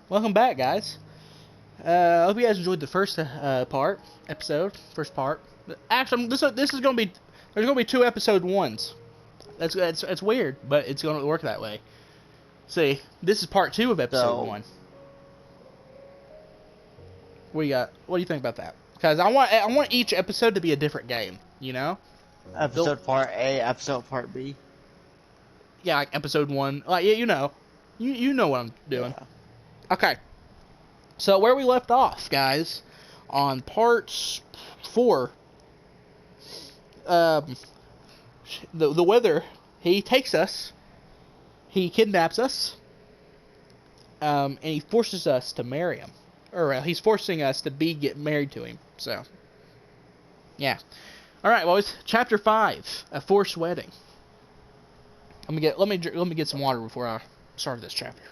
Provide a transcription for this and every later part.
Welcome back, guys. I hope you guys enjoyed the first first part. Actually, this is gonna be there's gonna be 2 episode 1s. That's weird, but it's gonna work that way. See, this is part 2 of episode 1. What do you got? What do you think about that? Because I want each episode to be a different game. You know. Episode part A, episode part B. Yeah, like episode 1. Like you know what I'm doing. Yeah. Okay. So where we left off, guys, on part 4, the Wither, he takes us, he kidnaps us, and he forces us to marry him, or he's forcing us to get married to him. So, yeah. All right, boys. Chapter 5, a forced wedding. Let me get some water before I start this chapter.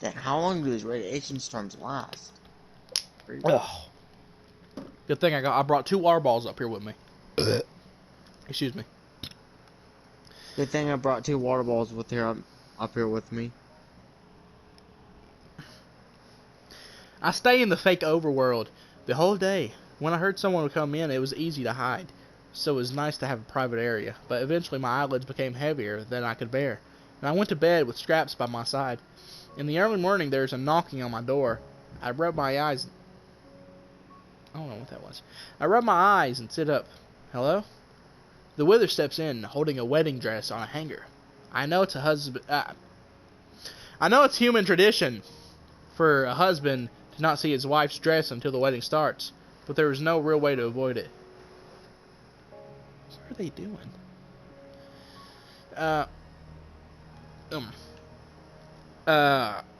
Then how long do these radiation storms last? Oh. Good thing I brought 2 water balls up here with me. Excuse me. Good thing I brought 2 water balls up here with me. I stay in the fake overworld the whole day. When I heard someone would come in, it was easy to hide. So it was nice to have a private area. But eventually my eyelids became heavier than I could bear. And I went to bed with Scraps by my side. In the early morning, there's a knocking on my door. I rubbed my eyes. I don't know what that was. I rubbed my eyes and sit up. Hello? The Wither steps in, holding a wedding dress on a hanger. I know it's a husband. I know it's human tradition for a husband to not see his wife's dress until the wedding starts, but there is no real way to avoid it. What are they doing?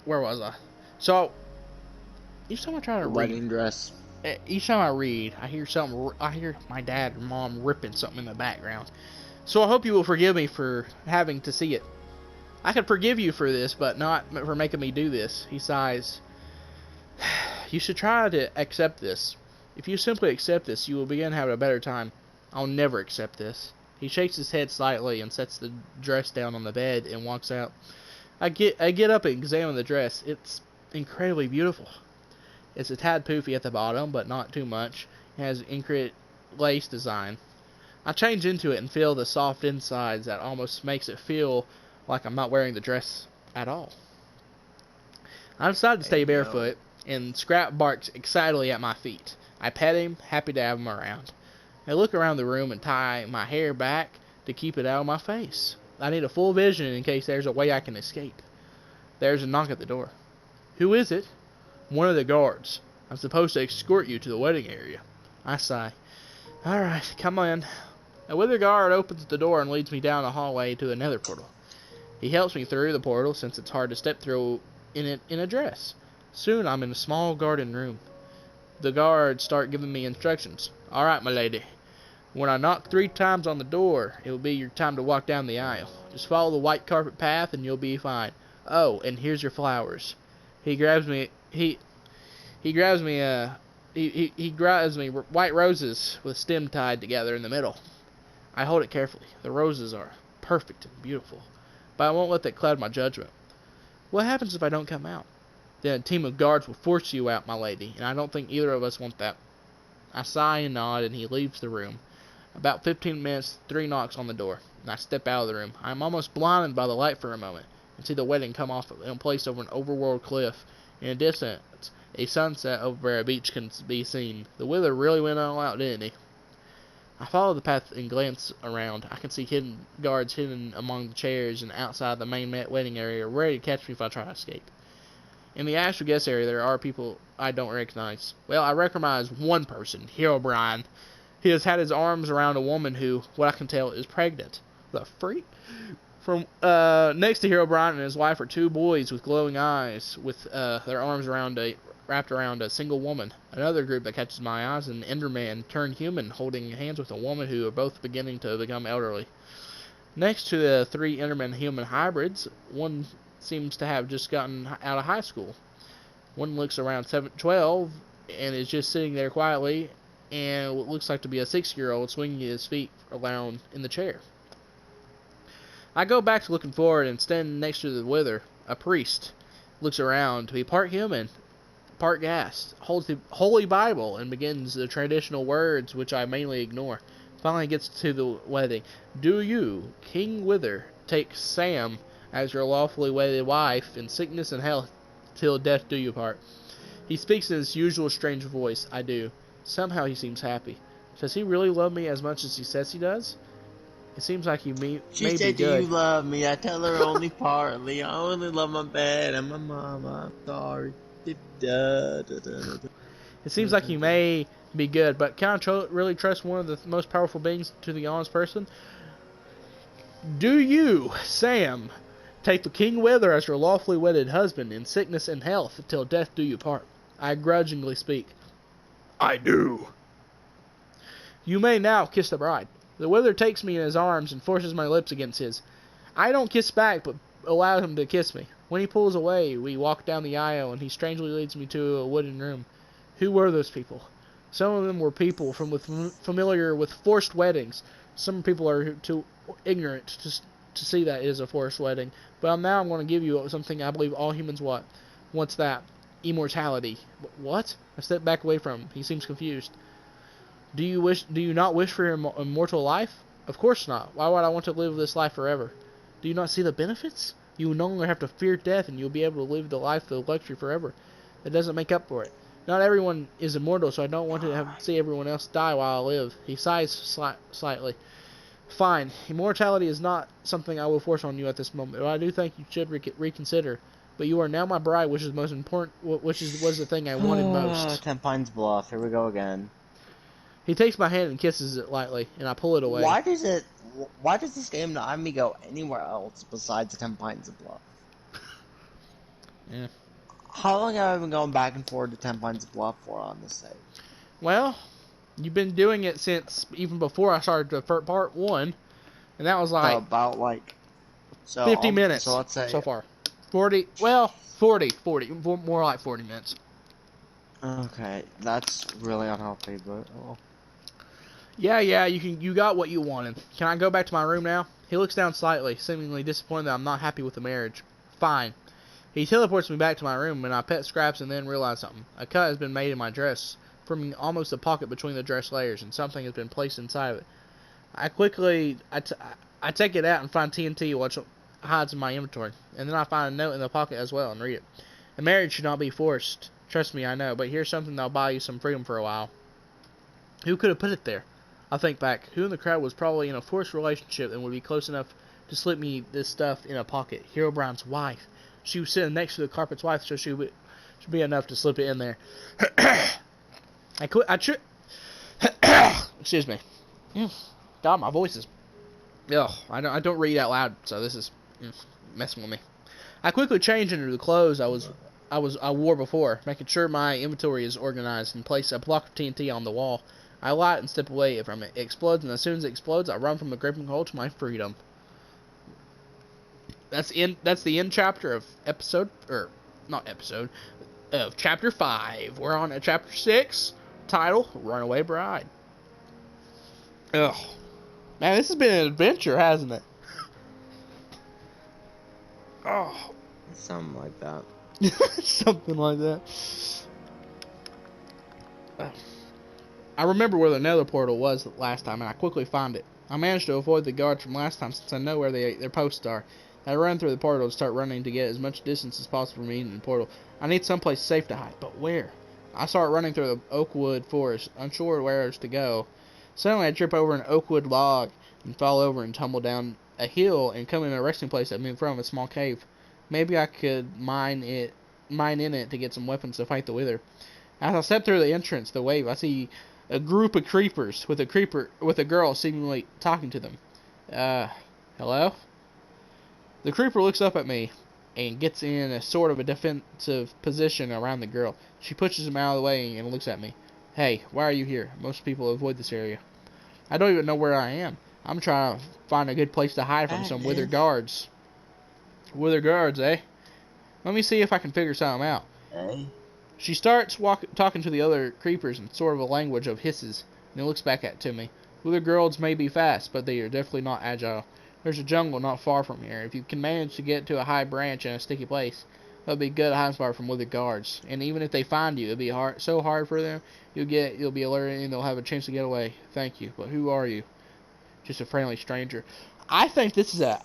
Where was I? So, each time I try to read, Wedding dress. each time I read, I hear something. I hear my dad and mom ripping something in the background. So I hope you will forgive me for having to see it. I could forgive you for this, but not for making me do this. He sighs. You should try to accept this. If you simply accept this, you will begin having a better time. I'll never accept this. He shakes his head slightly and sets the dress down on the bed and walks out. I get up and examine the dress. It's incredibly beautiful. It's a tad poofy at the bottom, but not too much. It has intricate lace design. I change into it and feel the soft insides that almost makes it feel like I'm not wearing the dress at all. I decide to stay barefoot, and Scrap barks excitedly at my feet. I pet him, happy to have him around. I look around the room and tie my hair back to keep it out of my face. I need a full vision in case there's a way I can escape. There's a knock at the door. Who is it? One of the guards. I'm supposed to escort you to the wedding area. I sigh. Alright, come on. A Wither guard opens the door and leads me down the hallway to another portal. He helps me through the portal since it's hard to step through in a dress. Soon I'm in a small garden room. The guards start giving me instructions. Alright, my lady. When I knock 3 times on the door, it will be your time to walk down the aisle. Just follow the white carpet path and you'll be fine. Oh, and here's your flowers. He grabs me white roses with stem tied together in the middle. I hold it carefully. The roses are perfect and beautiful, but I won't let that cloud my judgment. What happens if I don't come out? Then a team of guards will force you out, my lady, and I don't think either of us want that. I sigh and nod, and he leaves the room. About 15 minutes, 3 knocks on the door, and I step out of the room. I am almost blinded by the light for a moment, and see the wedding come off in place over an overworld cliff. In the distance, a sunset over a beach can be seen. The Wither really went all out, didn't he? I follow the path and glance around. I can see guards hidden among the chairs and outside the main wedding area, ready to catch me if I try to escape. In the actual guest area, there are people I don't recognize. Well, I recognize one person, Herobrine. He has had his arms around a woman who, what I can tell, is pregnant. The freak? From next to Herobrine and his wife are 2 boys with glowing eyes, with their arms wrapped around a single woman. Another group that catches my eyes is an Enderman turned human, holding hands with a woman who are both beginning to become elderly. Next to the 3 Enderman human hybrids, one seems to have just gotten out of high school. One looks around 12 and is just sitting there quietly, and what looks like to be a 6-year-old swinging his feet around in the chair. I go back to looking forward, and standing next to the wither, a priest, looks around to be part human, part ghast, holds the Holy Bible, and begins the traditional words which I mainly ignore. Finally gets to the wedding. Do you, King Wither, take Sam as your lawfully wedded wife in sickness and health till death do you part? He speaks in his usual strange voice. I do. Somehow he seems happy. Does he really love me as much as he says he does? It seems like he may She be said, "Do good. you love me?" I tell her only partly. I only love my bed and my mama. I'm sorry. It seems like he may be good, but can I really trust one of the most powerful beings to the honest person? Do you, Sam, take the King Wither as your lawfully wedded husband in sickness and health till death do you part? I grudgingly speak. I do. You may now kiss the bride. The wither takes me in his arms and forces my lips against his. I don't kiss back, but allow him to kiss me. When he pulls away, we walk down the aisle, and he strangely leads me to a wooden room. Who were those people? Some of them were people familiar with forced weddings. Some people are too ignorant to see that it is a forced wedding. But now I'm going to give you something I believe all humans want. What's that? Immortality. What? I step back away from him. He seems confused. Do you not wish for your immortal life? Of course not. Why would I want to live this life forever? Do you not see the benefits? You will no longer have to fear death, and you'll be able to live the life of luxury forever. That doesn't make up for it. Not everyone is immortal, so I don't want to see everyone else die while I live. He sighs slightly. Fine. Immortality is not something I will force on you at this moment, but I do think you should reconsider. But you are now my bride, which is most important. Was the thing I wanted most. 10 Pines Bluff. Here we go again. He takes my hand and kisses it lightly, and I pull it away. Why does this game not have me go anywhere else besides 10 Pines Bluff? Yeah. How long have I been going back and forth to 10 Pines Bluff for on this save? Well, you've been doing it since even before I started the part 1, and that was like So about like 50 minutes. So let's say so far. 40, more like 40 minutes. Okay, that's really unhealthy, but oh. Yeah, you got what you wanted. Can I go back to my room now? He looks down slightly, seemingly disappointed that I'm not happy with the marriage. Fine. He teleports me back to my room, and I pet Scraps and then realize something. A cut has been made in my dress, forming almost a pocket between the dress layers, and something has been placed inside of it. I take it out and find TNT, which hides in my inventory, and then I find a note in the pocket as well and read it. A marriage should not be forced. Trust me, I know, but here's something that'll buy you some freedom for a while. Who could have put it there? I think back. Who in the crowd was probably in a forced relationship and would be close enough to slip me this stuff in a pocket? Hero Brown's wife. She was sitting next to the carpet's wife, so she should be enough to slip it in there. Excuse me. God, my voice is... Ugh, I don't read out loud, so this is messing with me. I quickly change into the clothes I wore before, making sure my inventory is organized, and place a block of TNT on the wall. I light and step away from it. It explodes, and as soon as it explodes, I run from the gripping hold to my freedom. That's the end chapter of chapter 5. We're on chapter 6, title Runaway Bride. Ugh. Man, this has been an adventure, hasn't it? Oh. Something like that. Something like that. I remember where the nether portal was last time, and I quickly find it. I managed to avoid the guards from last time since I know where their posts are. I run through the portal and start running to get as much distance as possible from meeting the portal. I need someplace safe to hide, but where? I start running through the oakwood forest, unsure where to go. Suddenly I trip over an oakwood log and fall over and tumble down a hill and come in a resting place that in front of a small cave. Maybe I could mine in it to get some weapons to fight the wither. As I step through the entrance, the wave, I see a group of creepers with a girl seemingly talking to them. Hello? The creeper looks up at me and gets in a sort of a defensive position around the girl. She pushes him out of the way and looks at me. Hey, why are you here? Most people avoid this area. I don't even know where I am. I'm trying to find a good place to hide from some withered Batman. guards. Withered guards, eh? Let me see if I can figure something out. Hey. She starts talking to the other creepers in sort of a language of hisses, and then looks back to me. Withered guards may be fast, but they are definitely not agile. There's a jungle not far from here. If you can manage to get to a high branch in a sticky place, that'll be a good hiding spot from withered guards. And even if they find you, it'll be so hard for them. You'll be alerted, and they'll have a chance to get away. Thank you, but who are you? Just a friendly stranger. I think this is a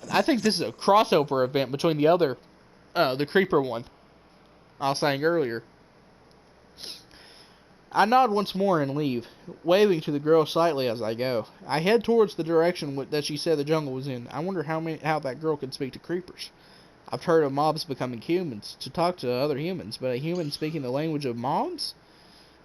crossover event between the creeper one I was saying earlier. I nod once more and leave, waving to the girl slightly as I go. I head towards the direction that she said the jungle was in. I wonder how that girl can speak to creepers. I've heard of mobs becoming humans to talk to other humans, but a human speaking the language of mobs?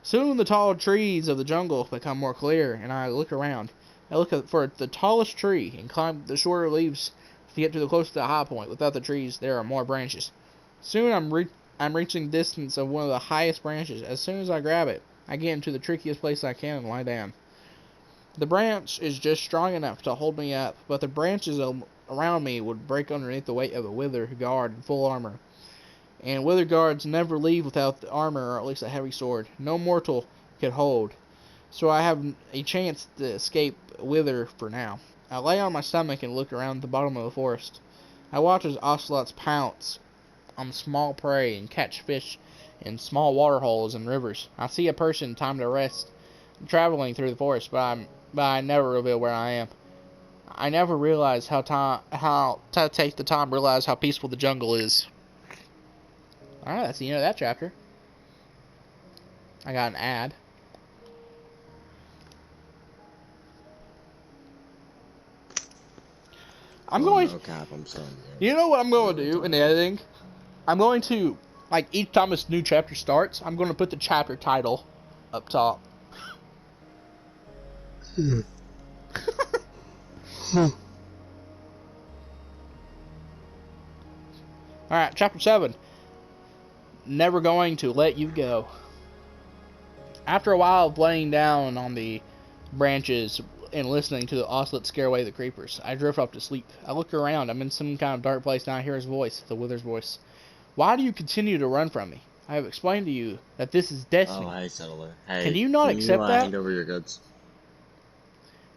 Soon the tall trees of the jungle become more clear, and I look around. I look for the tallest tree and climb the shorter leaves to get to the close to the high point. Without the trees, there are more branches. Soon I'm reaching distance of one of the highest branches. As soon as I grab it, I get into the trickiest place I can and lie down. The branch is just strong enough to hold me up, but the branches around me would break underneath the weight of a wither guard in full armor. And wither guards never leave without the armor or at least a heavy sword. No mortal could hold. So I have a chance to escape wither for now. I lay on my stomach and look around the bottom of the forest. I watch as ocelots pounce on small prey and catch fish in small water holes and rivers. I see a person time to rest, traveling through the forest, but I never reveal where I am. I never realize how to take the time to realize how peaceful the jungle is. Alright, that's the end of that chapter. I got an ad. No cap, I'm sorry. You know what I'm going to do in the editing? I'm going to, like, each time this new chapter starts, I'm going to put the chapter title up top. Alright, chapter 7. Never going to let you go. After a while of laying down on the branches and listening to the ocelot scare away the creepers, I drift off to sleep. I look around. I'm in some kind of dark place, and I hear his voice, the wither's voice. Why do you continue to run from me? I have explained to you that this is destiny. Oh, hey, settler. Hey, can you not accept that? Hand over your goods.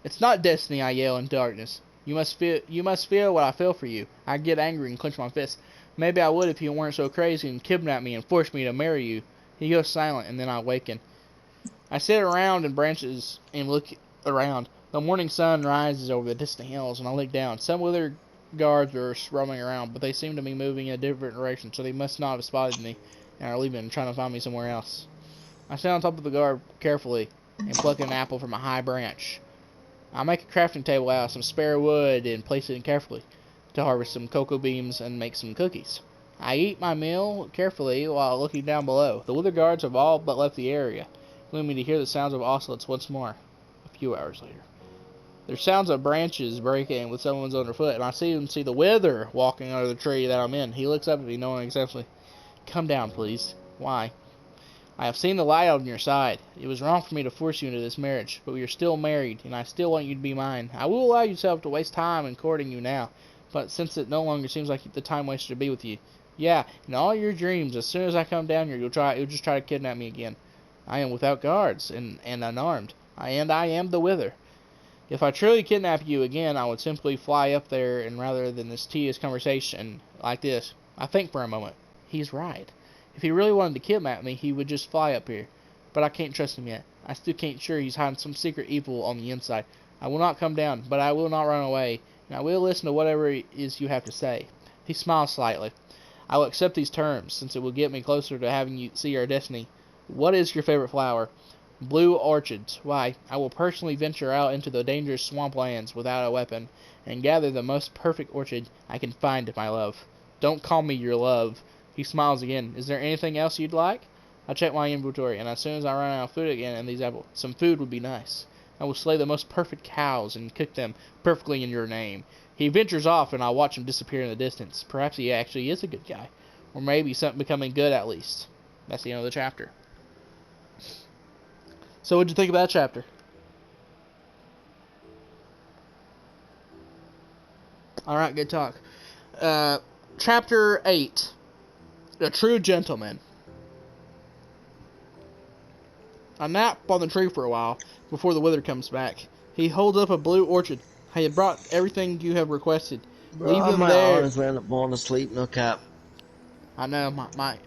It's not destiny, I yell in darkness. You must feel what I feel for you. I get angry and clench my fist. Maybe I would if you weren't so crazy and kidnapped me and forced me to marry you. He goes silent, and then I awaken. I sit around in branches and look around. The morning sun rises over the distant hills, and I look down. Some wither guards are roaming around, but they seem to be moving in a different direction, so they must not have spotted me and are leaving and trying to find me somewhere else. I stand on top of the guard carefully and pluck an apple from a high branch. I make a crafting table out of some spare wood and place it in carefully to harvest some cocoa beans and make some cookies. I eat my meal carefully while looking down below. The wither guards have all but left the area, leaving me to hear the sounds of ocelots once more. A few hours later, there's sounds of branches breaking with someone's underfoot, and I see the wither walking under the tree that I'm in. He looks up at me, knowing exactly. Come down, please. Why? I have seen the light on your side. It was wrong for me to force you into this marriage, but we are still married, and I still want you to be mine. I will allow yourself to waste time in courting you now, but since it no longer seems like the time wasted to be with you. Yeah, in all your dreams, as soon as I come down here, you'll just try to kidnap me again. I am without guards and unarmed. I am the wither. If I truly kidnap you again, I would simply fly up there, and rather than this tedious conversation like this, I think for a moment. He's right. If he really wanted to kidnap me, he would just fly up here. But I can't trust him yet. I still can't sure he's hiding some secret evil on the inside. I will not come down, but I will not run away, and I will listen to whatever it is you have to say. He smiles slightly. I will accept these terms, since it will get me closer to having you see our destiny. What is your favorite flower? Blue orchids. Why, I will personally venture out into the dangerous swamplands without a weapon, and gather the most perfect orchid I can find, my love. Don't call me your love. He smiles again. Is there anything else you'd like? I check my inventory, and as soon as I run out of food again and these apples, some food would be nice. I will slay the most perfect cows and cook them perfectly in your name. He ventures off, and I watch him disappear in the distance. Perhaps he actually is a good guy. Or maybe something becoming good, at least. That's the end of the chapter. So what'd you think of that chapter? Alright, good talk. Chapter 8. A True Gentleman. I nap on the tree for a while before the wither comes back. He holds up a blue orchid. I have brought everything you have requested. Bro, Leave I them might there. honestly end up falling asleep, no cap. I know my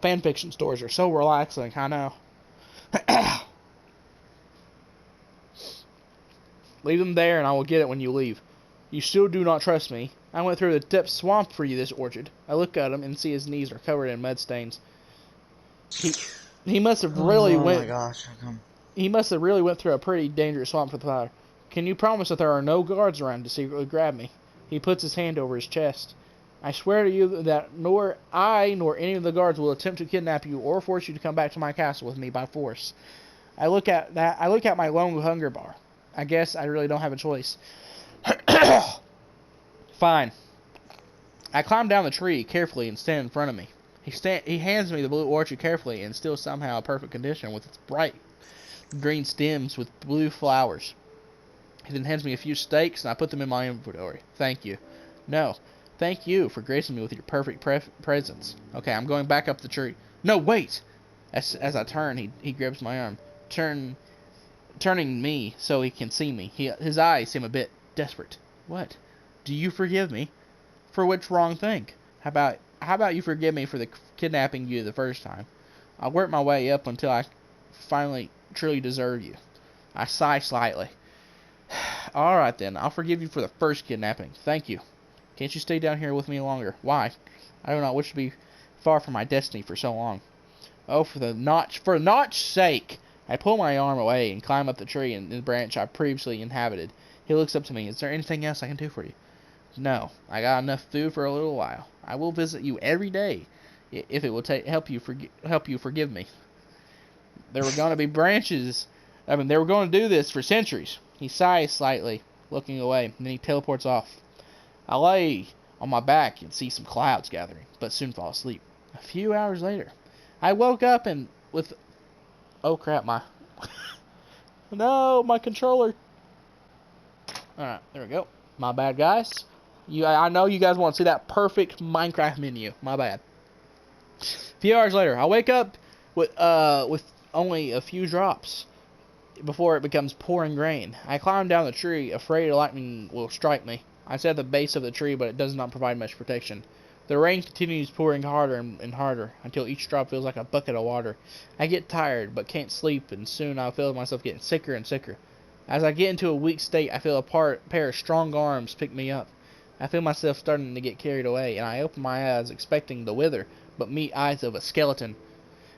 fan fiction stories are so relaxing. I know. Leave them there, and I will get it when you leave. You still do not trust me. I went through the depth swamp for you this orchard. I look at him and see his knees are covered in mud stains. He must have really Oh went. my gosh, how come? He must have really went through a pretty dangerous swamp for the fire. Can you promise that there are no guards around to secretly grab me? He puts his hand over his chest. I swear to you that nor I nor any of the guards will attempt to kidnap you or force you to come back to my castle with me by force. I look at my lone hunger bar. I guess I really don't have a choice. Fine. I climb down the tree carefully and stand in front of me. He hands me the blue orchid carefully and still somehow in perfect condition with its bright green stems with blue flowers. He then hands me a few stakes and I put them in my inventory. Thank you. No. Thank you for gracing me with your perfect presence. Okay, I'm going back up the tree. No, wait! As I turn, he grabs my arm, turning me so he can see me. His eyes seem a bit desperate. What? Do you forgive me? For which wrong thing? How about you forgive me for the kidnapping you the first time? I'll work my way up until I finally truly deserve you. I sigh slightly. Alright then, I'll forgive you for the first kidnapping. Thank you. Can't you stay down here with me longer? Why? I do not wish to be far from my destiny for so long. Oh, for notch's sake! I pull my arm away and climb up the tree and the branch I previously inhabited. He looks up to me. Is there anything else I can do for you? No, I got enough food for a little while. I will visit you every day, if it will help you forgive me. There were going to be branches. They were going to do this for centuries. He sighs slightly, looking away, and then he teleports off. I lay on my back and see some clouds gathering, but soon fall asleep. A few hours later, I woke up and with... Oh crap, No, my controller. Alright, there we go. My bad, guys. I know you guys want to see that perfect Minecraft menu. My bad. A few hours later, I wake up with only a few drops before it becomes pouring rain. I climb down the tree, afraid lightning will strike me. I sit at the base of the tree, but it does not provide much protection. The rain continues pouring harder and harder until each drop feels like a bucket of water. I get tired, but can't sleep, and soon I feel myself getting sicker and sicker. As I get into a weak state, I feel a pair of strong arms pick me up. I feel myself starting to get carried away, and I open my eyes expecting the wither, but meet eyes of a skeleton.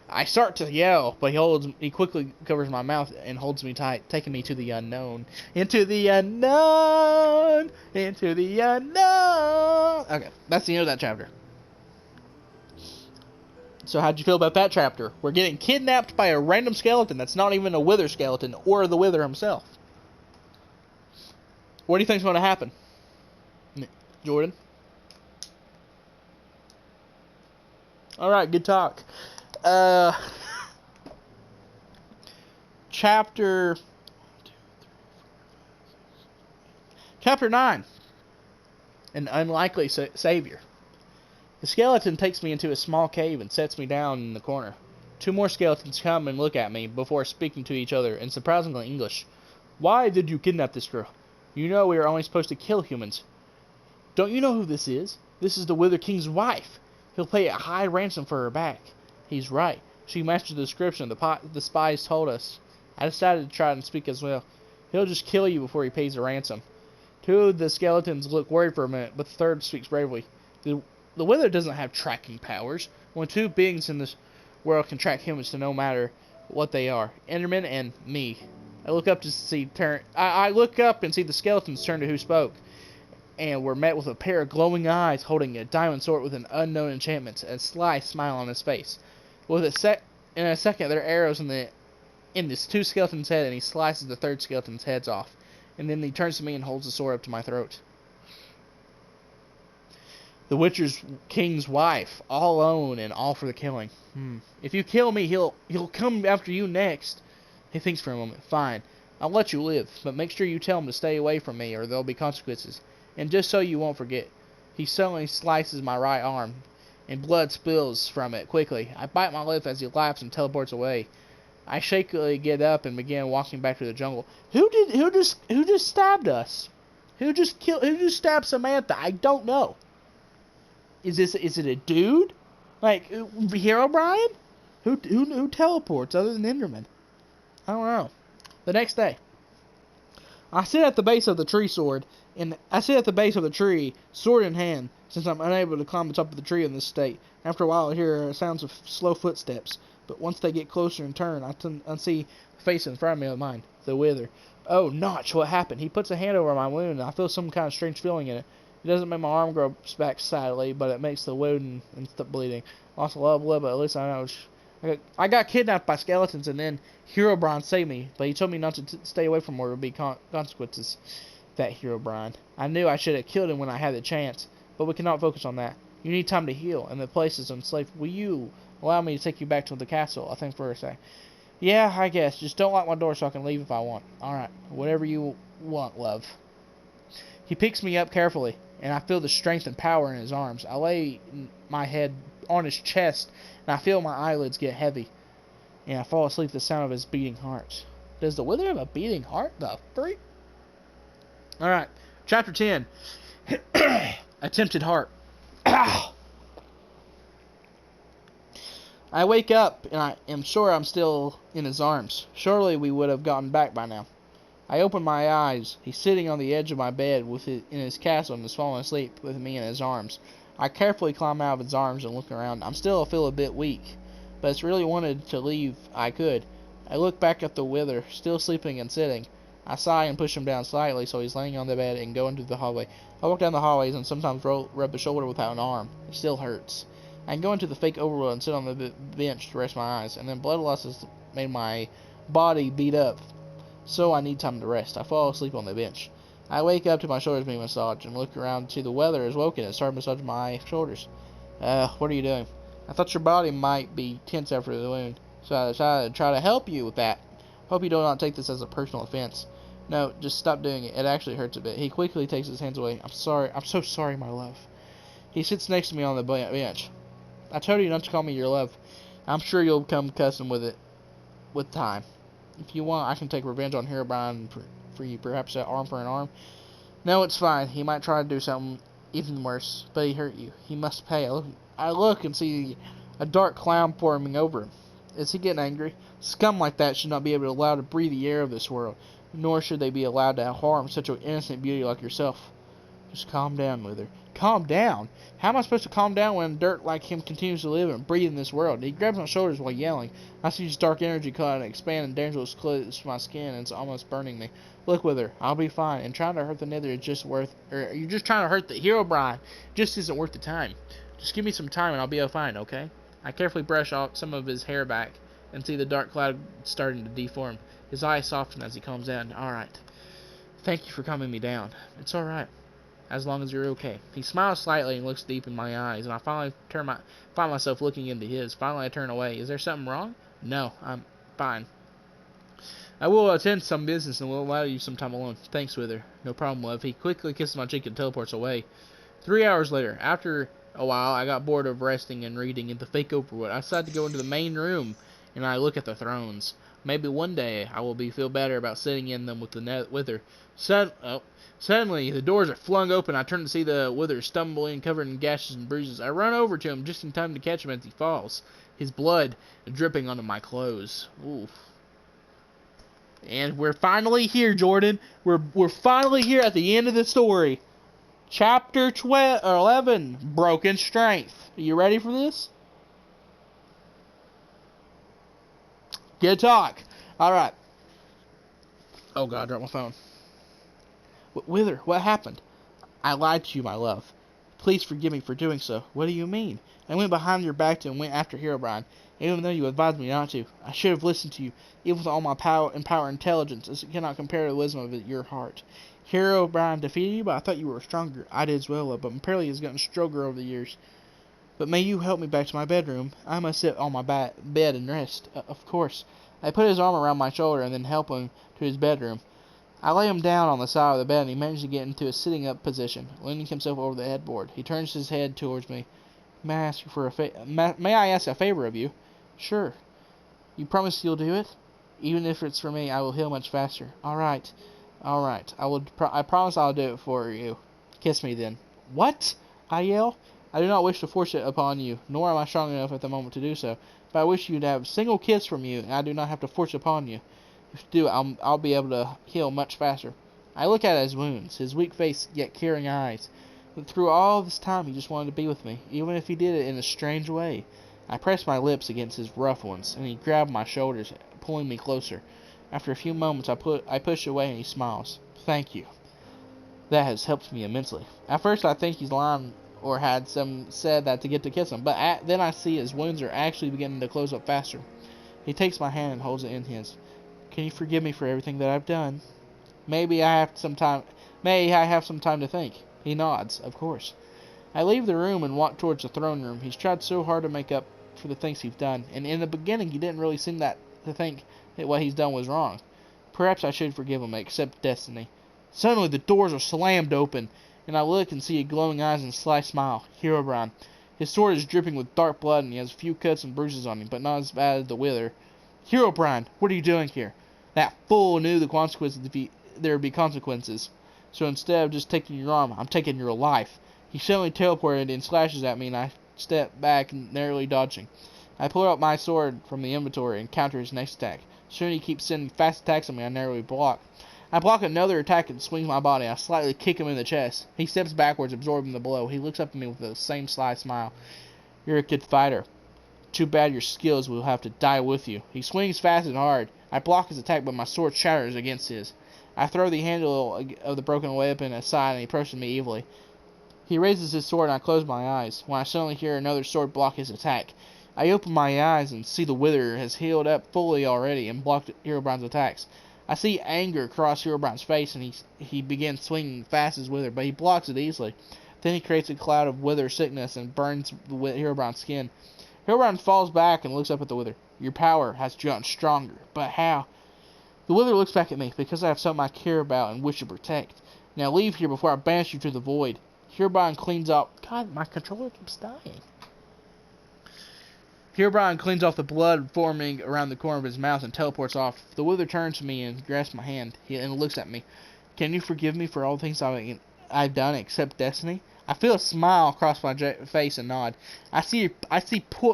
I start to yell, but he quickly covers my mouth and holds me tight, taking me to the unknown. Into the unknown! Into the unknown! Okay, that's the end of that chapter. So how'd you feel about that chapter? We're getting kidnapped by a random skeleton that's not even a wither skeleton or the wither himself. What do you think's going to happen? Jordan? Alright, good talk. Chapter 9. An unlikely savior. The skeleton takes me into a small cave and sets me down in the corner. Two more skeletons come and look at me before speaking to each other in surprisingly English. Why did you kidnap this girl? You know we are only supposed to kill humans. Don't you know who this is? This is the Wither King's wife. He'll pay a high ransom for her back. He's right. She matched the description the spies told us. I decided to try and speak as well. He'll just kill you before he pays the ransom. Two of the skeletons look worried for a minute, but the third speaks bravely. The Wither doesn't have tracking powers. Only two beings in this world can track humans to no matter what they are. Enderman and me. I look up and see the skeletons turn to who spoke, and were met with a pair of glowing eyes holding a diamond sword with an unknown enchantment, and a sly smile on his face. In a second, there are arrows in this two skeletons' head, and he slices the third skeleton's heads off. And then he turns to me and holds the sword up to my throat. The Witcher King's wife, all alone and all for the killing. If you kill me, he'll come after you next. He thinks for a moment. Fine. I'll let you live, but make sure you tell him to stay away from me or there'll be consequences. And just so you won't forget. He suddenly slices my right arm, and blood spills from it quickly. I bite my lip as he laughs and teleports away. I shakily get up and begin walking back to the jungle. Who just stabbed us? Who just stabbed Samantha? I don't know. Is it a dude? Like Hero Brian? Who teleports other than Enderman? I don't know. The next day, I sit at the base of the tree, sword in hand, since I'm unable to climb the top of the tree in this state. After a while, I hear sounds of slow footsteps, but once they get closer and turn, I see the face in front of me of mine, the Wither. Oh, Notch, what happened? He puts a hand over my wound, and I feel some kind of strange feeling in it. It doesn't make my arm grow back sadly, but it makes the wound and stop bleeding. Lost a lot of blood, but at least I know. I got kidnapped by skeletons, and then Herobrine saved me, but he told me not to stay away from where there would be consequences. That Herobrine. I knew I should have killed him when I had the chance, but we cannot focus on that. You need time to heal, and the place is enslaved. Will you allow me to take you back to the castle? I think first I. Yeah, I guess. Just don't lock my door so I can leave if I want. Alright, whatever you want, love. He picks me up carefully, and I feel the strength and power in his arms. I lay my head on his chest, and I feel my eyelids get heavy, and I fall asleep to the sound of his beating heart. Does the Wither have a beating heart? The freak? Alright, chapter 10. Attempted heart. I wake up, and I am sure I'm still in his arms. Surely we would have gotten back by now. I open my eyes. He's sitting on the edge of my bed in his castle and is falling asleep with me in his arms. I carefully climb out of his arms and look around. I feel a bit weak, but it's really wanted to leave I could. I look back at the Wither, still sleeping and sitting. I sigh and push him down slightly so he's laying on the bed and go into the hallway. I walk down the hallways and sometimes rub a shoulder without an arm. It still hurts. I can go into the fake overworld and sit on the bench to rest my eyes, and then blood loss has made my body beat up, so I need time to rest. I fall asleep on the bench. I wake up to my shoulders being massaged and look around to the Wither has woken and start massaging my shoulders. What are you doing? I thought your body might be tense after the wound, so I decided to try to help you with that. Hope you do not take this as a personal offense. No, just stop doing it. It actually hurts a bit. He quickly takes his hands away. I'm sorry. I'm so sorry, my love. He sits next to me on the bench. I told you not to call me your love. I'm sure you'll become accustomed with it with time. If you want, I can take revenge on Herobrine for you. Perhaps an arm for an arm. No, it's fine. He might try to do something even worse, but he hurt you. He must pay. I look and see a dark cloud forming over him. Is he getting angry? Scum like that should not be allowed to breathe the air of this world, nor should they be allowed to harm such an innocent beauty like yourself. Just calm down, Wither. Calm down? How am I supposed to calm down when dirt like him continues to live and breathe in this world? He grabs my shoulders while yelling. I see his dark energy cloud expand and dangerous close my skin, and it's almost burning me. Look, Wither, I'll be fine, and trying to hurt the Nether is just you're just trying to hurt the Herobrine. Just isn't worth the time. Just give me some time and I'll be fine, okay? I carefully brush off some of his hair back and see the dark cloud starting to deform. His eyes soften as he calms down. Alright. Thank you for calming me down. It's alright. As long as you're okay. He smiles slightly and looks deep in my eyes, and I finally find myself looking into his. Finally, I turn away. Is there something wrong? No, I'm fine. I will attend some business and will allow you some time alone. Thanks, Wither. No problem, love. He quickly kisses my cheek and teleports away. 3 hours later, after a while, I got bored of resting and reading in the fake overwood. I decided to go into the main room, and I look at the thrones. Maybe one day I will feel better about sitting in them with the Wither. Suddenly, the doors are flung open. I turn to see the Wither stumbling, covered in gashes and bruises. I run over to him just in time to catch him as he falls, his blood dripping onto my clothes. Ooh. And we're finally here, Jordan. We're finally here at the end of the story. Chapter 11, Broken Strength. Are you ready for this? Good talk. Alright. Oh god, I dropped my phone. Wither, what happened? I lied to you, my love. Please forgive me for doing so. What do you mean? I went behind your back and went after Herobrine, even though you advised me not to. I should have listened to you, even with all my power and intelligence, as it cannot compare to the wisdom of your heart. Herobrine defeated you, but I thought you were stronger. I did as well, but apparently he's gotten stronger over the years. But may you help me back to my bedroom. I must sit on my bed and rest. Of course. I put his arm around my shoulder and then help him to his bedroom. I lay him down on the side of the bed and he managed to get into a sitting up position, leaning himself over the headboard. He turns his head towards me. May I ask a favor of you? Sure. You promise you'll do it? Even if it's for me, I will heal much faster. All right. I promise I'll do it for you. Kiss me then. What? I yell. I do not wish to force it upon you, nor am I strong enough at the moment to do so. But I wish you to have a single kiss from you, and I do not have to force it upon you. If you do, I'll be able to heal much faster. I look at his wounds, his weak face yet caring eyes. But through all this time, he just wanted to be with me, even if he did it in a strange way. I pressed my lips against his rough ones, and he grabbed my shoulders, pulling me closer. After a few moments, I push away, and he smiles. Thank you. That has helped me immensely. At first, I think he's lying or had said that to get to kiss him, but then I see his wounds are actually beginning to close up faster. He takes my hand and holds it in his. Can you forgive me for everything that I've done? May I have some time to think? He nods, of course. I leave the room and walk towards the throne room. He's tried so hard to make up for the things he's done, and in the beginning he didn't really seem to think that what he's done was wrong. Perhaps I should forgive him and accept destiny. Suddenly the doors are slammed open, and I look and see glowing eyes and a sly smile. Herobrine. His sword is dripping with dark blood, and he has a few cuts and bruises on him, but not as bad as the wither. Herobrine, what are you doing here? That fool knew the consequences there would be consequences. So instead of just taking your arm, I'm taking your life. He suddenly teleported and slashes at me, and I step back, narrowly dodging. I pull out my sword from the inventory and counter his next attack. Soon he keeps sending fast attacks at me. I narrowly block. I block another attack and swing my body. I slightly kick him in the chest. He steps backwards, absorbing the blow. He looks up at me with the same sly smile. You're a good fighter. Too bad your skills will have to die with you. He swings fast and hard. I block his attack, but my sword shatters against his. I throw the handle of the broken weapon aside, and he approaches me evilly. He raises his sword, and I close my eyes, when I suddenly hear another sword block his attack. I open my eyes and see the wither has healed up fully already and blocked Herobrine's attacks. I see anger cross Herobrine's face, and he begins swinging fast as wither, but he blocks it easily. Then he creates a cloud of wither sickness and burns Herobrine's skin. Herobrine falls back and looks up at the wither. Your power has gotten stronger, but how? The wither looks back at me, because I have something I care about and wish to protect. Now leave here before I banish you to the void. Herobrine cleans off... God, my controller keeps dying. Herobrine cleans off the blood forming around the corner of his mouth and teleports off. The wither turns to me and grasps my hand and looks at me. Can you forgive me for all the things I've done except destiny? I feel a smile cross my face and nod. I see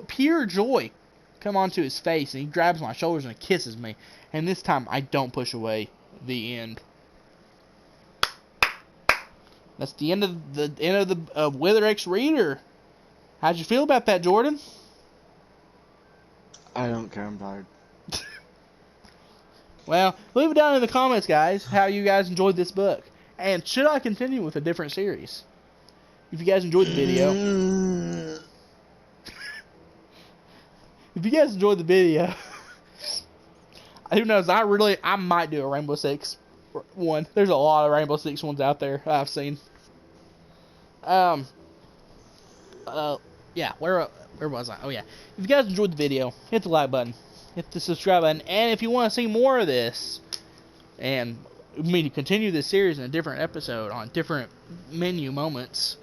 pure joy come onto his face, and he grabs my shoulders and kisses me. And this time, I don't push away. The end. That's the end of the Wither X Reader. How'd you feel about that, Jordan? I don't care, I'm tired. Well, leave it down in the comments, guys, how you guys enjoyed this book. And should I continue with a different series? If you guys enjoyed the video... if you guys enjoyed the video... who knows, I might do a Rainbow Six one. There's a lot of Rainbow Six ones out there I've seen. Yeah, where was I? Oh yeah. If you guys enjoyed the video, hit the like button, hit the subscribe button, and if you want to see more of this, and me to continue this series in a different episode on different menu moments,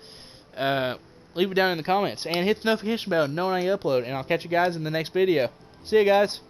leave it down in the comments, and hit the notification bell to know when I upload, and I'll catch you guys in the next video. See you guys.